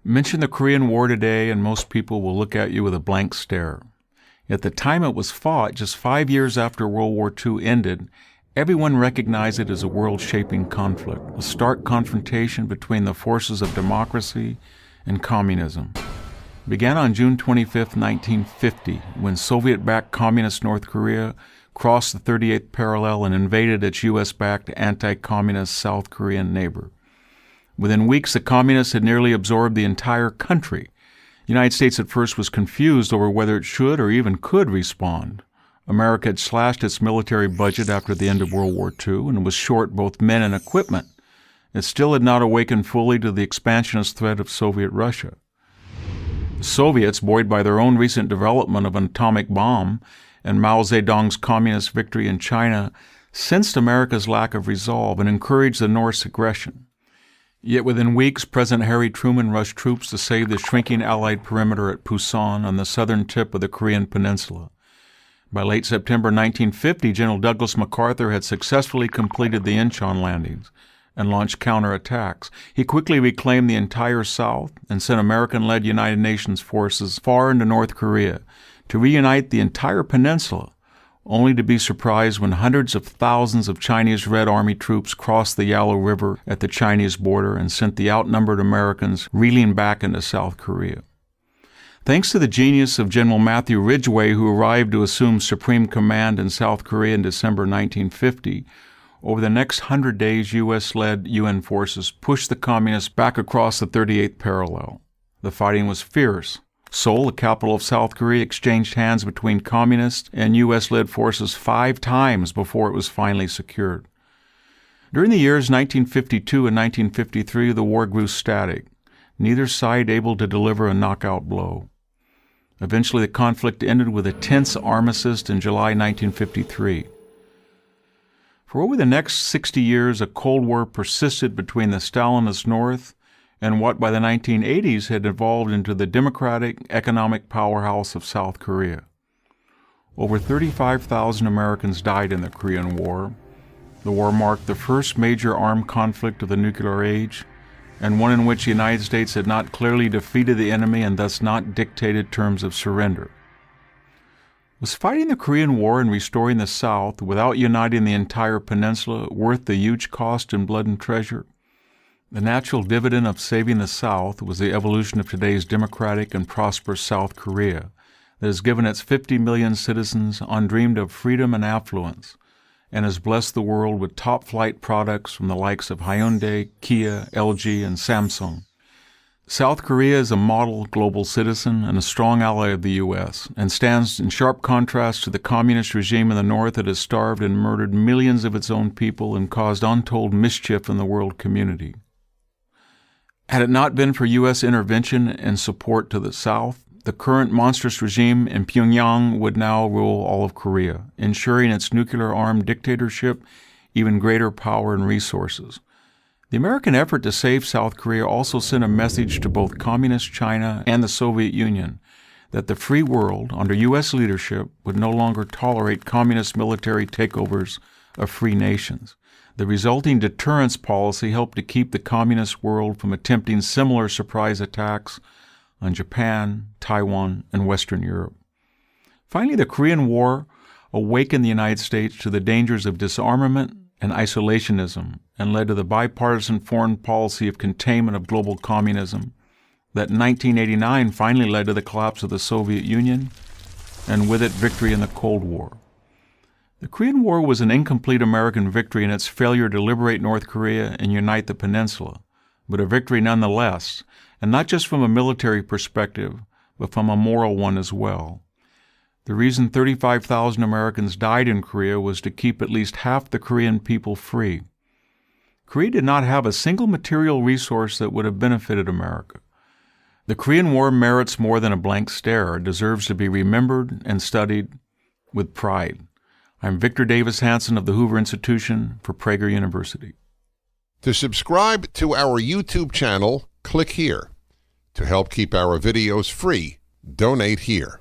Mention the Korean War today, and most people will look at you with a blank stare. At the time it was fought, just 5 years after World War II ended, everyone recognized it as a world-shaping conflict, a stark confrontation between the forces of democracy and communism. It began on June 25, 1950, when Soviet-backed Communist North Korea crossed the 38th parallel and invaded its U.S.-backed anti-communist South Korean neighbor. Within weeks, the communists had nearly absorbed the entire country. The United States at first was confused over whether it should or even could respond. America had slashed its military budget after the end of World War II and was short both men and equipment. It still had not awakened fully to the expansionist threat of Soviet Russia. The Soviets, buoyed by their own recent development of an atomic bomb and Mao Zedong's communist victory in China, sensed America's lack of resolve and encouraged the North's aggression. Yet within weeks, President Harry Truman rushed troops to save the shrinking Allied perimeter at Pusan on the southern tip of the Korean peninsula. By late September 1950, General Douglas MacArthur had successfully completed the Incheon landings and launched counterattacks. He quickly reclaimed the entire South and sent American-led United Nations forces far into North Korea to reunite the entire peninsula, only to be surprised when hundreds of thousands of Chinese Red Army troops crossed the Yalu River at the Chinese border and sent the outnumbered Americans reeling back into South Korea. Thanks to the genius of General Matthew Ridgway, who arrived to assume supreme command in South Korea in December 1950, over the next 100 days, U.S.-led UN forces pushed the communists back across the 38th parallel. The fighting was fierce. Seoul, the capital of South Korea, exchanged hands between communist and U.S.-led forces 5 times before it was finally secured. During the years 1952 and 1953, the war grew static, neither side able to deliver a knockout blow. Eventually, the conflict ended with a tense armistice in July 1953. For over the next 60 years, a Cold War persisted between the Stalinist North and what by the 1980s had evolved into the democratic economic powerhouse of South Korea. Over 35,000 Americans died in the Korean War. The war marked the first major armed conflict of the nuclear age, and one in which the United States had not clearly defeated the enemy and thus not dictated terms of surrender. Was fighting the Korean War and restoring the South without uniting the entire peninsula worth the huge cost in blood and treasure? The natural dividend of saving the South was the evolution of today's democratic and prosperous South Korea that has given its 50 million citizens undreamed-of freedom and affluence, and has blessed the world with top-flight products from the likes of Hyundai, Kia, LG, and Samsung. South Korea is a model global citizen and a strong ally of the U.S., and stands in sharp contrast to the communist regime in the North that has starved and murdered millions of its own people and caused untold mischief in the world community. Had it not been for U.S. intervention and support to the South, the current monstrous regime in Pyongyang would now rule all of Korea, ensuring its nuclear-armed dictatorship even greater power and resources. The American effort to save South Korea also sent a message to both Communist China and the Soviet Union that the free world, under U.S. leadership, would no longer tolerate communist military takeovers of free nations. The resulting deterrence policy helped to keep the communist world from attempting similar surprise attacks on Japan, Taiwan, and Western Europe. Finally, the Korean War awakened the United States to the dangers of disarmament and isolationism and led to the bipartisan foreign policy of containment of global communism that in 1989 finally led to the collapse of the Soviet Union and with it victory in the Cold War. The Korean War was an incomplete American victory in its failure to liberate North Korea and unite the peninsula, but a victory nonetheless, and not just from a military perspective, but from a moral one as well. The reason 35,000 Americans died in Korea was to keep at least half the Korean people free. Korea did not have a single material resource that would have benefited America. The Korean War merits more than a blank stare. It deserves to be remembered and studied with pride. I'm Victor Davis Hanson of the Hoover Institution for Prager University. To subscribe to our YouTube channel, click here. To help keep our videos free, donate here.